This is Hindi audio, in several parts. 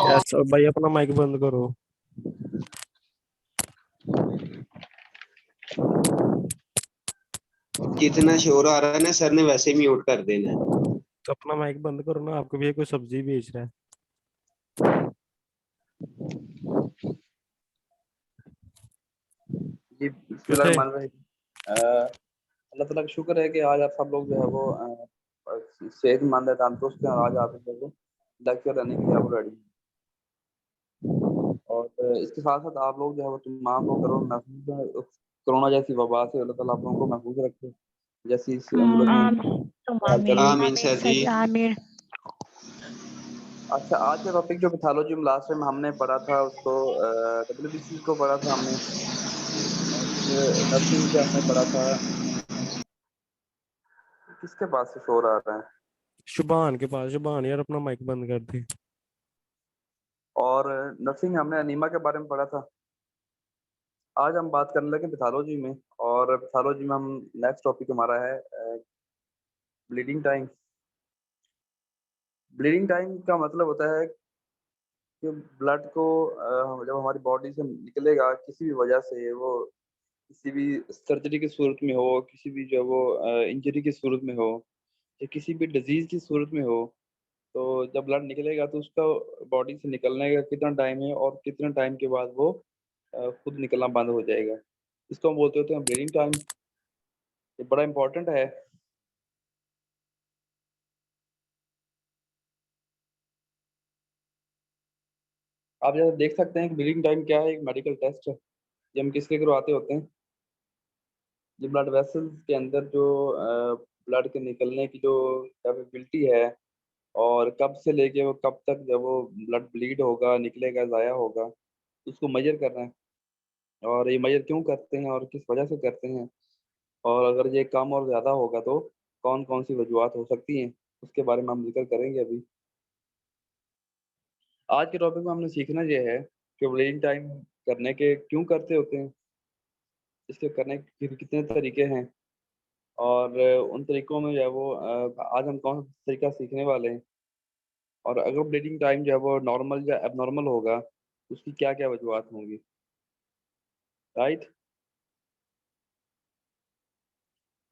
यस भाई अपना माइक बंद करो। जितना शोर आ रहा है ना सर ने वैसे ही म्यूट कर देना है। तो अपना माइक बंद करो ना, आपको भी कोई सब्जी बेच रहा है। जी क्यों थे? अल्लाह ताला का शुक्र है कि आज आप सब लोग जो है वो सेहतमंद है, तंदुरुस्त हैं और आज आप लोग लेक्चर लेने के लिए आप रेडी हैं। और इसके साथ साथ आप लोग जो है वो तमाम लोग कोरोना जैसी वबा से अल्लाह ताला आप लोगों को महफूज रखे, जैसे इस मुल्क में आमीन सर जी। आमीन। अच्छा, आज का टॉपिक जो पैथोलॉजी में लास्ट टाइम हमने पढ़ा था उसको WBC को पढ़ा था हमने, और नर्सिंग से हमने पढ़ा था। किसके पास से शोर आ रहा है? शुभान के पास। शुभान यार अपना माइक बंद कर दे। और नर्सिंग हमने अनीमा के बारे में पढ़ा था। आज हम बात करने लगे पैथोलॉजी में, और पैथोलॉजी में हम नेक्स्ट टॉपिक हमारा है ब्लीडिंग टाइम। ब्लीडिंग टाइम का मतलब होता है कि ब्लड को जब हमारी बॉडी से निकलेगा किसी भी वजह से, वो किसी भी सर्जरी की सूरत में हो, किसी भी जो वो इंजरी की सूरत में हो, या किसी भी डिजीज की सूरत में हो, तो जब ब्लड निकलेगा तो उसका बॉडी से निकलने का कितना टाइम है और कितने टाइम के बाद वो खुद निकलना बंद हो जाएगा, इसको हम बोलते होते हैं ब्लीडिंग टाइम। ये बड़ा इंपॉर्टेंट है। आप जैसे देख सकते हैं कि ब्लीडिंग टाइम क्या है, एक मेडिकल टेस्ट है। ये हम किसके करवाते होते हैं? जो ब्लड वेसल्स के अंदर जो ब्लड के निकलने की जो कैपेबिलिटी है, और कब से लेके वो कब तक जब वो ब्लड ब्लीड होगा, निकलेगा, ज़ाया होगा, उसको मेजर करना है। और ये मेजर क्यों करते हैं और किस वजह से करते हैं, और अगर ये कम और ज़्यादा होगा तो कौन कौन सी वजूहत हो सकती हैं, उसके बारे में हम जिक्र करेंगे अभी। आज के टॉपिक में हमने सीखना ये है कि ब्लीडिंग टाइम करने के क्यों करते होते हैं, इसके करने के कितने तरीके हैं, और उन तरीकों में जो है वो आज हम कौन सा तरीका सीखने वाले हैं, और अगर ब्लीडिंग टाइम जो है वो नॉर्मल या एबनॉर्मल होगा तो उसकी क्या क्या वजूहत होंगी। राइट,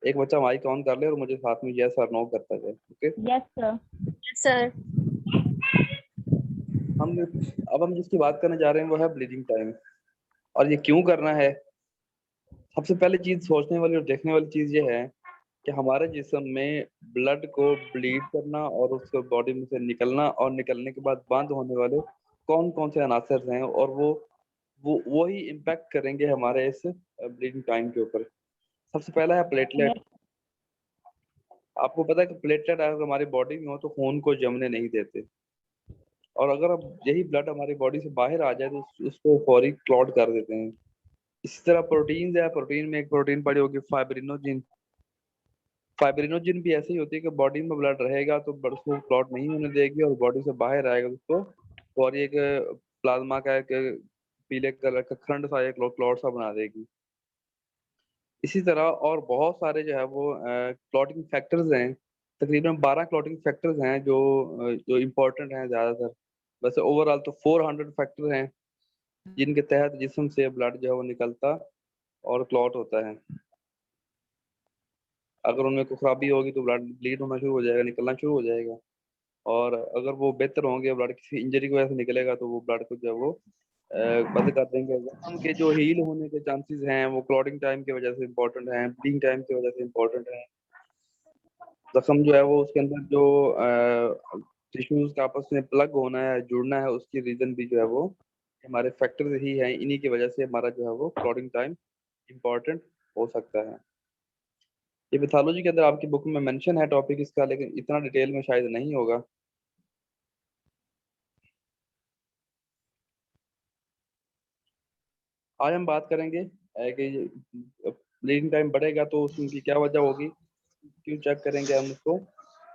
एक बच्चा माइक ऑन कर ले और मुझे साथ में यस और नो करता जाए। Okay yes sir. Yes sir. हम जिसकी बात करने जा रहे हैं वो है ब्लीडिंग टाइम। और ये क्यों करना है? सबसे पहले चीज सोचने वाली और देखने वाली चीज ये है कि हमारे जिस्म में ब्लड को ब्लीड करना और उसको बॉडी में से निकलना और निकलने के बाद बंद होने वाले कौन कौन से अनासर हैं, और वो ही इम्पैक्ट करेंगे हमारे इस ब्लीडिंग टाइम के ऊपर। सबसे पहला है प्लेटलेट। आपको पता है कि प्लेटलेट अगर हमारी बॉडी में हो तो खून को जमने नहीं देते, और अगर अब यही ब्लड हमारी बॉडी से बाहर आ जाए तो उसको फौरी क्लॉट कर देते हैं। इसी तरह प्रोटीन है, प्रोटीन में एक प्रोटीन पड़ी होगी फाइब्रिनोजिन। फाइब्रिनोजिन भी ऐसे ही होती है कि बॉडी में ब्लड रहेगा तो ब्लड को क्लॉट नहीं होने देगी, और बॉडी से बाहर आएगा तो उसको फौरी एक प्लाज्मा का एक पीले कलर का खंड सा एक क्लॉट सा बना देगी। इसी तरह और बहुत सारे जो है वो क्लॉटिंग फैक्टर्स हैं। तकरीबन 12 क्लॉटिंग फैक्टर्स हैं जो इम्पोर्टेंट हैं ज़्यादातर। वैसे ओवरऑल तो 400 फैक्टर हैं जिनके तहत जिस्म से ब्लड जो है वो निकलता और क्लॉट होता है। अगर उनमें कोई खराबी होगी तो ब्लड ब्लीड होना शुरू हो जाएगा, निकलना शुरू हो जाएगा। और अगर वो बेहतर होंगे, ब्लड किसी इंजरी की वजह से निकलेगा तो वो ब्लड को जो है वो बंद कर देंगे। जख्म के जो हील होने के चांसेस हैं वो क्लॉटिंग टाइम की वजह से इंपॉर्टेंट हैं, ब्लीडिंग टाइम की वजह से इंपॉर्टेंट हैं। जख्म जो है वो उसके अंदर जो टिश्यूज का आपस में प्लग होना है, जुड़ना है, उसकी रीजन भी जो है वो हमारे फैक्टर्स ही हैं। इन्हीं की वजह से हमारा जो है वो क्लॉटिंग टाइम इम्पॉर्टेंट हो सकता है। ये पैथोलॉजी के अंदर आपकी बुक में मेंशन है टॉपिक इसका, लेकिन इतना डिटेल में शायद नहीं होगा। आज हम बात करेंगे कि ब्लीडिंग टाइम बढ़ेगा तो उसकी क्या वजह होगी, क्यों चेक करेंगे हम उसको।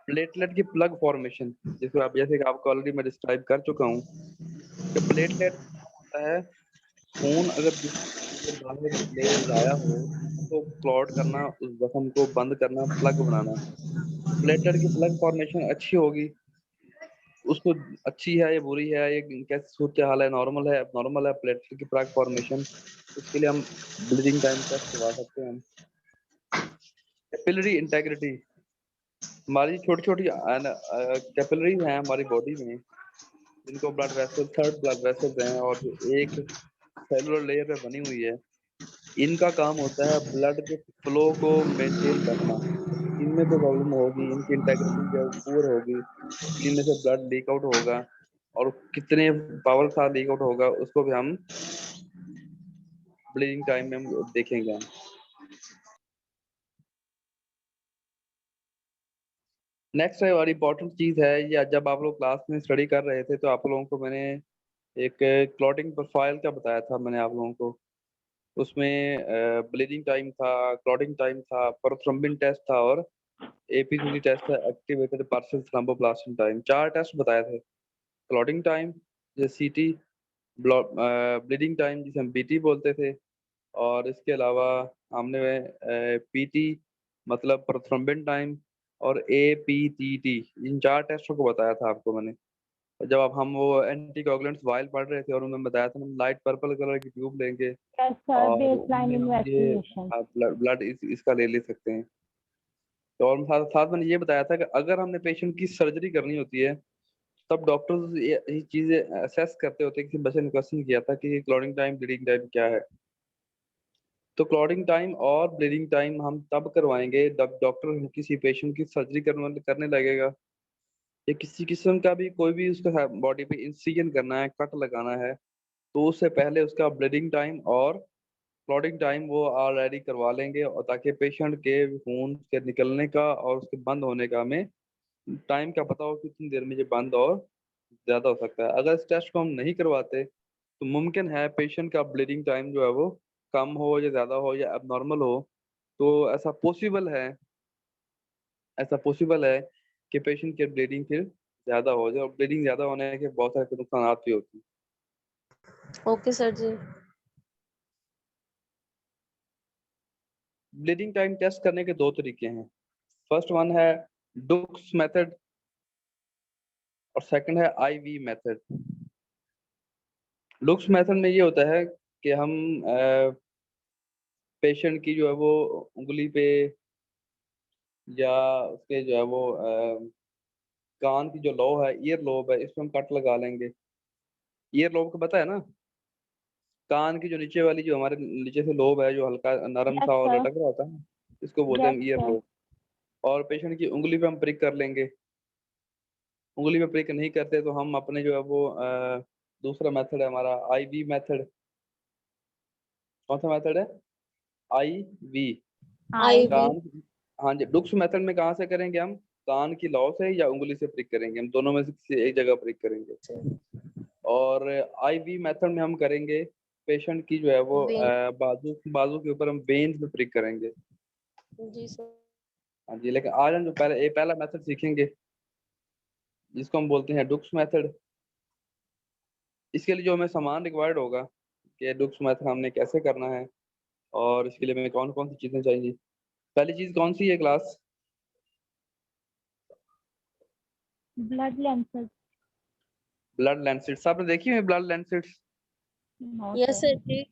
प्लेटलेट की प्लग फॉर्मेशन, जिसको आप जैसे कि आपको ऑलरेडी मैं डिस्क्राइब कर चुका हूँ कि प्लेटलेट होता है खून अगर जिससे बाहर ले जाया हो तो क्लॉट करना, उस जख्म को बंद करना, प्लग बनाना। प्लेटलेट की प्लग फॉर्मेशन अच्छी होगी, उसको अच्छी है या बुरी है, ये कैसे सूरत हाल है, नॉर्मल है, एबनॉर्मल है प्लेटलेट की प्लग फॉर्मेशन, उसके लिए हम ब्लीडिंग टाइम टेस्ट करवा सकते हैं। कैपिलरी इंटेग्रिटी, हमारी छोटी छोटी कैपिलरीज हैं हमारी बॉडी में, जिनको blood vessel, third blood vessels हैं, और जो एक सेलुलर लेयर पे बनी हुई है, इनका काम होता है ब्लड के फ्लो को मेंटेन रखना। इनमें कोई प्रॉब्लम होगी, इनकी इंटेग्रिटी जो पुअर होगी, इनमें से ब्लड लीक आउट होगा, और कितने पावर के साथ लीक आउट होगा उसको भी हम ब्लीडिंग टाइम में हम देखेंगे हम। नेक्स्ट है और इम्पोर्टेंट चीज है, ये जब आप लोग क्लास में स्टडी कर रहे थे तो आप लोगों को मैंने एक क्लॉटिंग प्रोफाइल का बताया था मैंने आप लोगों को, उसमें ब्लीडिंग टाइम था, क्लॉटिंग टाइम था, प्रोथ्रोम्बिन टेस्ट था, और एपीसीटी टेस्ट है, activated partial thromboplastin time. 4 test बताए थे। क्लॉटिंग टाइम जैसे सीटी, ब्लीडिंग टाइम जिसे हम बीटी बोलते थे, और इसके अलावा हमने पीटी मतलब प्रोथ्रोम्बिन टाइम, और एपीटीटी, इन 4 टेस्टों को बताया था आपको मैंने। और जब अब हम वो एंटीकोगुलेंट्स वाइल पढ़ रहे थे, और उन्होंने बताया था हम लाइट पर्पल कलर की ट्यूब लेंगे, Yes, sir. और Baseline उनमें हम ये investigation. ब्लड इसका ले सकते हैं। तो और साथ साथ मैंने ये बताया था कि अगर हमने पेशेंट की सर्जरी करनी होती है, तब डॉक्टर्स ये चीजें असेस करते होते हैं। किसी बच्चे ने क्वेश्चन किया था कि क्लॉटिंग टाइम ब्लीडिंग टाइम क्या है, तो क्लॉटिंग टाइम और ब्लीडिंग टाइम हम तब करवाएंगे जब डॉक्टर किसी पेशेंट की सर्जरी करने लगेगा, या किसी किस्म का भी कोई भी उसका बॉडी पे इंसिजन करना है, कट लगाना है, तो उससे पहले उसका ब्लीडिंग टाइम और क्लॉटिंग टाइम वो ऑलरेडी करवा लेंगे, और ताकि पेशेंट के खून के निकलने का और उसके बंद होने का हमें टाइम का पता हो कि कितनी देर में ये बंद और ज्यादा हो सकता है। अगर इस टेस्ट को हम नहीं करवाते तो मुमकिन है पेशेंट का ब्लीडिंग टाइम जो है वो कम हो या ज्यादा हो या abnormal हो। तो ऐसा पॉसिबल है कि पेशेंट की ब्लीडिंग फिर ज्यादा हो जाए, और ब्लीडिंग ज्यादा होने के बहुत सारे नुकसान भी होते हैं। ओके सर जी। ब्लीडिंग टाइम टेस्ट करने के 2 तरीके हैं। फर्स्ट वन है डुक्स मेथड, और सेकंड है आईवी मेथड। डुक्स मेथड में ये होता है कि हम पेशेंट की जो है वो उंगली पे या उसके जो है वो कान की जो लो है, ईयर लोब है, इसमें हम कट लगा लेंगे। ईयर लोब को पता है ना, कान की जो नीचे वाली जो हमारे नीचे से लोब है, जो हल्का नरम Yes, सा और sir. लटक रहा होता है, इसको बोलते हैं Yes, हम ईयर sir. लोब। और पेशेंट की उंगली पे हम प्रिक कर लेंगे। उंगली पे प्रिक नहीं करते तो हम अपने जो है वो दूसरा मेथड है हमारा आईवी मेथड। कौन सा मेथड है? आईवी। आईवी। कान, हाँ जी, डुक्स मेथड में कहाँ से करेंगे हम? कान की लौ से या उंगली से प्रिक करेंगे, हम दोनों में से किसी एक जगह प्रिक करेंगे। और आईवी मेथड में हम करेंगे पेशेंट की जो है वो वेन। बाजू बाजू के ऊपर हम वेन्स में प्रिक करेंगे। जी सर। हाँ जी, लेकिन आज हम जो पहला मेथड सीखेंगे जिसको हम बोलते हैं डुक्स मेथड। इसके लिए जो हमें सामान रिक्वायर्ड होगा कि डुक्स मेथड हमने कैसे करना है, और इसके लिए हमें कौन कौन सी चीजें चाहिए। पहली चीज कौन सी है क्लास? Blood lenses. ब्लड लेंसिट्स। आपने देखी है ब्लड लेंसिट्स? No, yes sir. सर जी।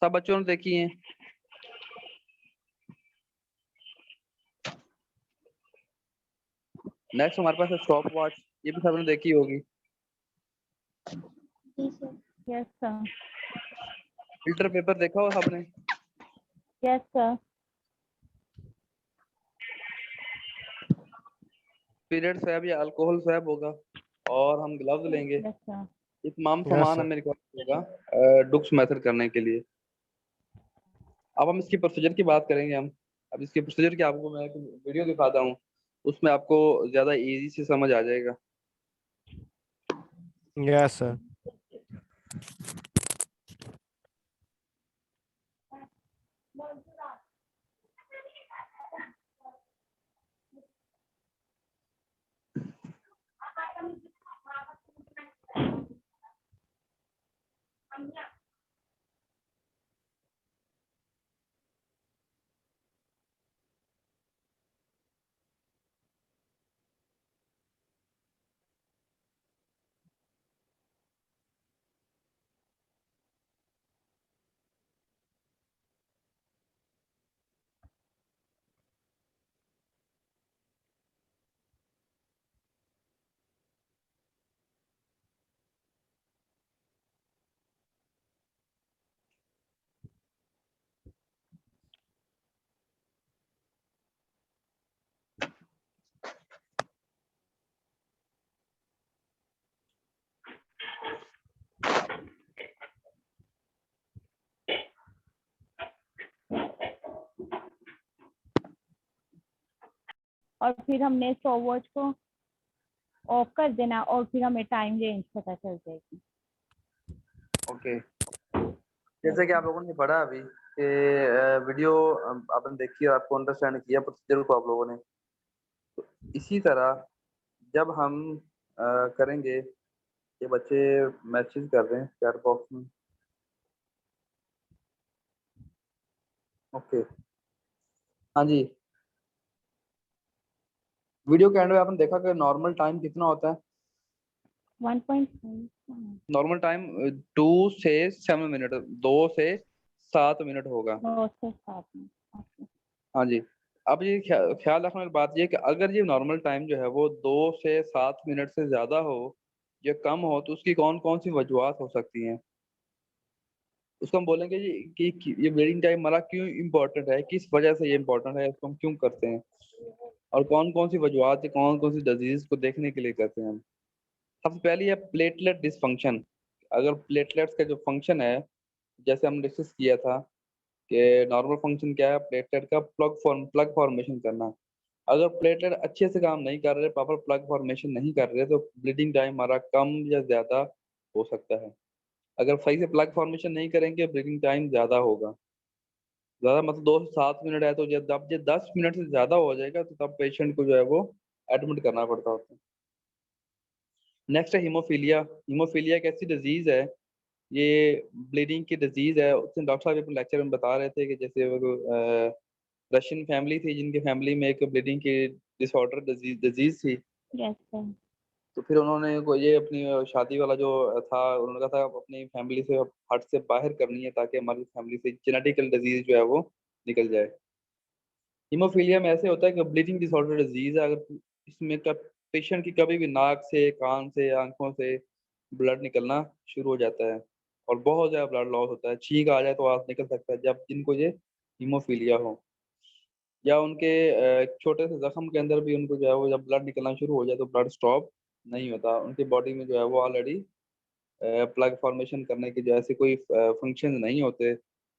सब बच्चों ने देखी हैं? नेक्स्ट हमारे पास है स्टॉप वॉच, ये भी सबने देखी होगी। Yes, sir. फिल्टर पेपर देखा हो सबने? Yes, sir. पीरियड स्वैब या अल्कोहल स्वैब होगा, और हम ग्लव्स लेंगे। Yes, sir. ये तमाम यस सामान सर। हमें रिक्वायर्ड होगा डुक्स मेथड करने के लिए। अब हम इसकी प्रोसीजर की बात करेंगे हम। अब इसके प्रोसीजर की आपको मैं एक वीडियो दिखाता हूँ, उसमें आपको ज्यादा इजी से समझ आ जाएगा। Yes sir. और फिर हमने स्टॉप वॉच को ऑफ कर देना और फिर हमें टाइम रेंज पता चल जाएगी। ओके, जैसे कि आप लोगों ने पढ़ा अभी कि वीडियो आपने देखी और आपको अंडरस्टैंड किया प्रोसीजर को आप लोगों ने, तो इसी तरह जब हम करेंगे, ये बच्चे मैसेज कर रहे हैं चैट बॉक्स में। ओके, हाँ जी, वीडियो के एंड में आपने देखा कि नॉर्मल टाइम कितना होता है? 1.5 नॉर्मल टाइम 2 से 7 मिनट, 2 से 7 मिनट होगा। 2 से 7 मिनट। हाँ जी, अब ये ख्याल रखने वाली बात ये है कि अगर ये नॉर्मल टाइम जो है वो 2 से 7 मिनट से ज़्यादा हो या कम हो तो उसकी कौन कौन सी वजूहत हो सकती हैं। उसको हम बोलेंगे कि ये ब्लीडिंग टाइम हमारा क्यों इम्पोर्टेंट है, किस वजह से ये इम्पोर्टेंट है, इसको हम क्यों करते हैं और कौन कौन सी वजूहत है, कौन कौन सी डिजीज को देखने के लिए करते हैं हम। सबसे पहली है प्लेटलेट डिसफंक्शन। अगर प्लेटलेट्स का जो फंक्शन है, जैसे हमने डिस्कस किया था कि नॉर्मल फंक्शन क्या है, प्लेटलेट का प्लग फॉर्मेशन करना। अगर प्लेटलेट अच्छे से काम नहीं कर रहे, प्रॉपर प्लग फॉर्मेशन नहीं कर रहे, तो ब्लीडिंग टाइम हमारा कम या ज़्यादा हो सकता है। अगर सही से प्लग फॉर्मेशन नहीं करेंगे, ब्लीडिंग टाइम ज़्यादा होगा। ज़्यादा मतलब 2 से 7 मिनट है, तो जब ये 10 मिनट से ज़्यादा हो जाएगा तो तब पेशेंट को जो है वो एडमिट करना पड़ता होता है। नेक्स्ट है हीमोफीलिया। हीमोफीलिया एक ऐसी डिजीज़ है, ये ब्लीडिंग की डिजीज़ है। उसने डॉक्टर साहब अपने लेक्चर में बता रहे थे कि जैसे वो रशियन फैमिली थी जिनकी फैमिली में एक ब्लीडिंग की डिसऑर्डर डिजीज़ थी। Yes sir. तो फिर उन्होंने ये अपनी शादी वाला जो था, उन्होंने कहा था अपनी फैमिली से हट से बाहर करनी है ताकि हमारी फैमिली से जेनेटिकल डिजीज़ जो है वो निकल जाए। हीमोफीलिया में ऐसे होता है कि ब्लीडिंग डिसऑर्डर डिजीज़ है। अगर इसमें पेशेंट की कभी भी नाक से, कान से, आँखों से ब्लड निकलना शुरू हो जाता है और बहुत ज़्यादा ब्लड लॉस होता है। छींक आ जाए तो आँख निकल सकता है जब जिनको ये हीमोफीलिया हो, या उनके छोटे से ज़ख्म के अंदर भी उनको जो है वो जब ब्लड निकलना शुरू हो जाए तो ब्लड स्टॉप नहीं होता। उनकी बॉडी में जो है वो ऑलरेडी प्लग फॉर्मेशन करने के जो ऐसे कोई फंक्शन नहीं होते,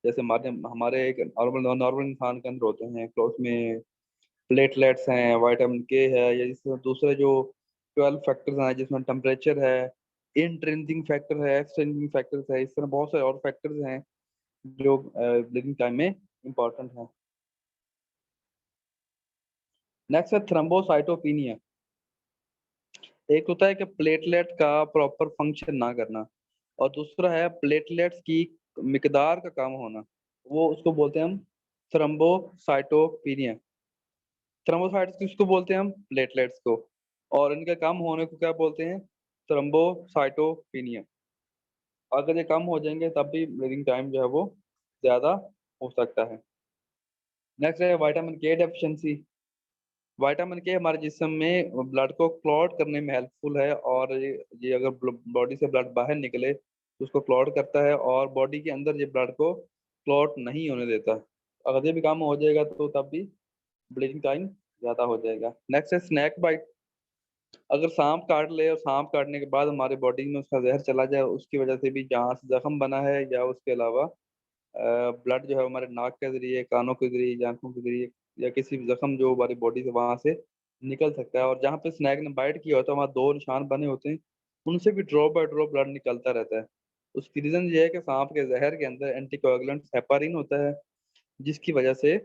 जैसे हमारे हमारे एक नॉर्मल नॉर्मल इंसान के अंदर होते हैं। तो उसमें प्लेटलेट्स हैं, विटामिन के है, या जिसमें दूसरे जो 12 फैक्टर्स हैं जिसमें टेम्परेचर है, इंट्रिंसिक फैक्टर है, एक्सट्रिंसिक फैक्टर्स है, इस तरह बहुत सारे और फैक्टर्स हैं जो ब्लीडिंग टाइम में इम्पोर्टेंट हैं। नेक्स्ट है थ्रोम्बोसाइटोपिनिया। एक होता है कि प्लेटलेट का प्रॉपर फंक्शन ना करना और दूसरा है प्लेटलेट्स की मिकदार का कम होना, वो उसको बोलते हैं हम थ्रोम्बोसाइटोपिनिया। थ्रोम्बोसाइट्स किसको बोलते हैं हम? प्लेटलेट्स को। और इनके कम होने को क्या बोलते हैं? थ्रोम्बोसाइटोपिनिया। अगर ये कम हो जाएंगे तब भी ब्लीडिंग टाइम जो है वो ज़्यादा हो सकता है। नेक्स्ट है विटामिन के डेफिशिएंसी। विटामिन के हमारे जिस्म में ब्लड को क्लॉट करने में हेल्पफुल है, और ये अगर बॉडी से ब्लड बाहर निकले तो उसको क्लॉट करता है और बॉडी के अंदर ये ब्लड को क्लॉट नहीं होने देता। अगर ये भी काम हो जाएगा तो तब भी ब्लीडिंग टाइम ज़्यादा हो जाएगा। नेक्स्ट है स्नैक बाइट। अगर सांप काट ले और सांप काटने के बाद हमारे बॉडी में उसका जहर चला जाए, उसकी वजह से भी जहाँ से जख्म बना है या उसके अलावा ब्लड जो है हमारे नाक के जरिए, कानों के जरिए, आंखों के जरिए या किसी भी जख्म जो हमारी बॉडी से वहां से निकल सकता है। और जहाँ पे स्नैक ने बाइट किया होता है वहाँ 2 निशान बने होते हैं, उनसे भी ड्रॉप बाय ड्रॉप ब्लड निकलता रहता है। उसकी रीजन ये है कि सांप के जहर के अंदर एंटीकोएगुलेंट हेपारिन होता है, जिसकी वजह से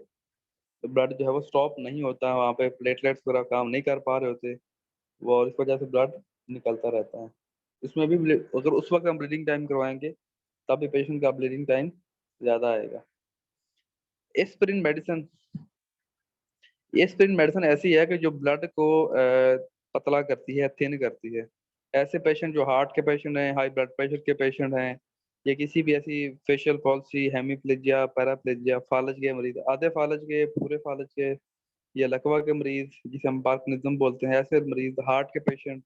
ब्लड जो है वो स्टॉप नहीं होता, वहाँ पे प्लेटलेट्स वगैरह काम नहीं कर पा रहे होते वो, और इस वजह से ब्लड निकलता रहता है। इसमें भी अगर उस वक्त हम ब्लीडिंग टाइम करवाएंगे तब भी पेशेंट का ब्लीडिंग टाइम ज़्यादा आएगा। Aspirin medicine. एस्पिरिन मेडिसिन ऐसी है कि जो ब्लड को पतला करती है, थिन करती है। ऐसे पेशेंट जो हार्ट के पेशेंट हैं, हाई ब्लड प्रेशर के पेशेंट हैं, या किसी भी ऐसी फेशियल पॉल्सी, हेमीप्लेजिया, पैराप्लेजिया, फालज के मरीज, आधे फालज के, पूरे फालज के, या लकवा के मरीज जिसे हम पार्किंसम बोलते हैं, ऐसे मरीज, हार्ट के पेशेंट,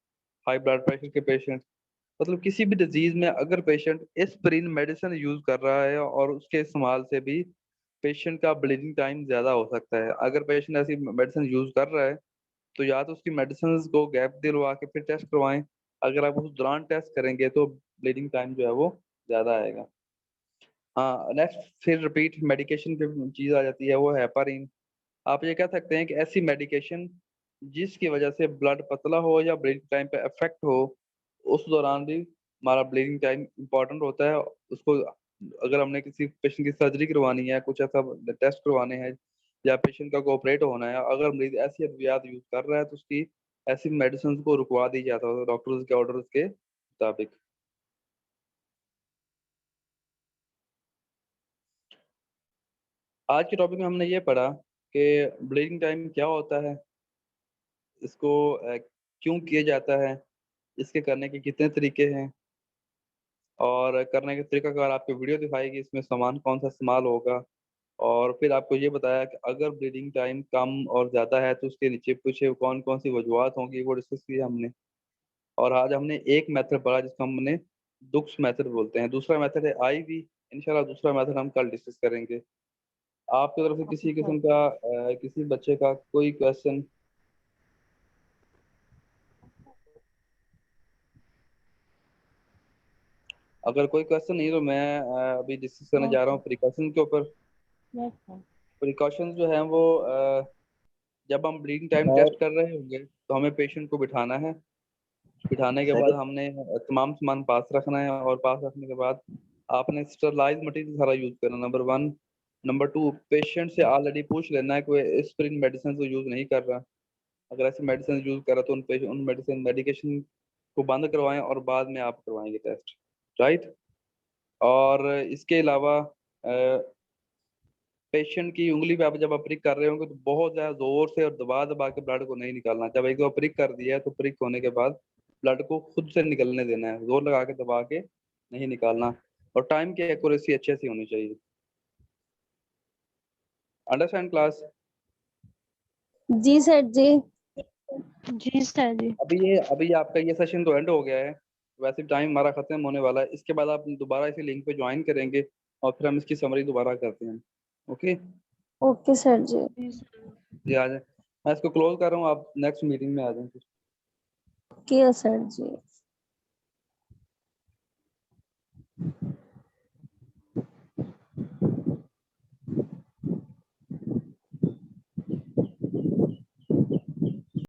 हाई ब्लड प्रेशर के पेशेंट, मतलब किसी भी डिजीज में अगर पेशेंट एस्पिरिन मेडिसिन यूज कर रहा है और उसके इस्तेमाल से भी पेशेंट का ब्लीडिंग टाइम ज्यादा हो सकता है। अगर पेशेंट ऐसी मेडिसिन यूज कर रहा है तो या तो उसकी मेडिसिन को गैप दिलवा के फिर टेस्ट करवाएं। अगर आप उस दौरान टेस्ट करेंगे तो ब्लीडिंग टाइम जो है वो ज्यादा आएगा। हाँ, नेक्स्ट फिर रिपीट मेडिकेशन की चीज आ जाती है, वो हेपारिन। आप ये कह सकते हैं कि ऐसी मेडिकेशन जिसकी वजह से ब्लड पतला हो या ब्लीडिंग टाइम पे इफेक्ट हो, उस दौरान भी हमारा ब्लीडिंग टाइम इम्पोर्टेंट होता है। उसको अगर हमने किसी पेशेंट की सर्जरी करवानी है, कुछ ऐसा टेस्ट करवाने हैं या पेशेंट का ऑपरेट होना है, अगर मरीज ऐसी अद्वियात यूज कर रहा है तो उसकी ऐसी मेडिसिन को रुकवा दी जाता है डॉक्टर्स के ऑर्डर के मुताबिक। आज के टॉपिक में हमने ये पढ़ा कि ब्लीडिंग टाइम क्या होता है, इसको क्यों किया जाता है, इसके करने के कितने तरीके हैं, और करने के तरीका कार आपको वीडियो दिखाएगी, इसमें सामान कौन सा इस्तेमाल होगा। और फिर आपको ये बताया कि अगर ब्लीडिंग टाइम कम और ज़्यादा है तो उसके नीचे पीछे कौन कौन सी वजूहत होंगी, वो डिस्कस किया हमने। और आज हमने एक मेथड पढ़ा जिसको हमने दुक्स मेथड बोलते हैं। दूसरा मेथड है आईवी। इंशाल्लाह दूसरा मेथड हम कल डिस्कस करेंगे। आपकी तरफ से किसी किस्म का किसी बच्चे का कोई क्वेश्चन? अगर कोई क्वेश्चन नहीं तो मैं अभी डिस्कस करने जा रहा हूँ प्रिकॉशन के ऊपर। Yes sir. प्रिकॉशन जो है वो जब हम ब्लीडिंग टाइम टेस्ट कर रहे होंगे तो हमें पेशेंट को बिठाना है। बिठाने के बाद हमने तमाम सामान पास रखना है, और पास रखने के बाद आपने स्टरलाइज मटेरियल सारा यूज करना, नंबर 1। नंबर 2, पेशेंट से ऑलरेडी पूछ लेना है कि एस्पिरिन मेडिसिन को यूज नहीं कर रहा। अगर ऐसी मेडिसिन यूज कर रहा तो उन मेडिसिन मेडिकेशन को बंद करवाएं और बाद में आप करवाएंगे टेस्ट, राइट। और इसके अलावा पेशेंट की उंगली पे आप जब आप प्रिक कर रहे होंगे तो बहुत ज्यादा जोर से और दबा दबा के ब्लड को नहीं निकालना। जब एक बार प्रिक कर दिया है तो प्रिक होने के बाद ब्लड को खुद से निकलने देना है, जोर लगा के दबा के नहीं निकालना। और टाइम की एक्यूरेसी अच्छे से होनी चाहिए। Understand class? जी सर जी। जी सर जी। अभी आपका ये सेशन तो एंड हो गया है, वैसे टाइम हमारा खत्म होने वाला है। इसके बाद आप दोबारा इसी लिंक पे ज्वाइन करेंगे और फिर हम इसकी समरी दोबारा करते हैं। ओके ओके सर जी। जी, आ जाए। मैं इसको क्लोज कर रहा हूँ, आप नेक्स्ट मीटिंग में आ जाएं। ओके सर जी।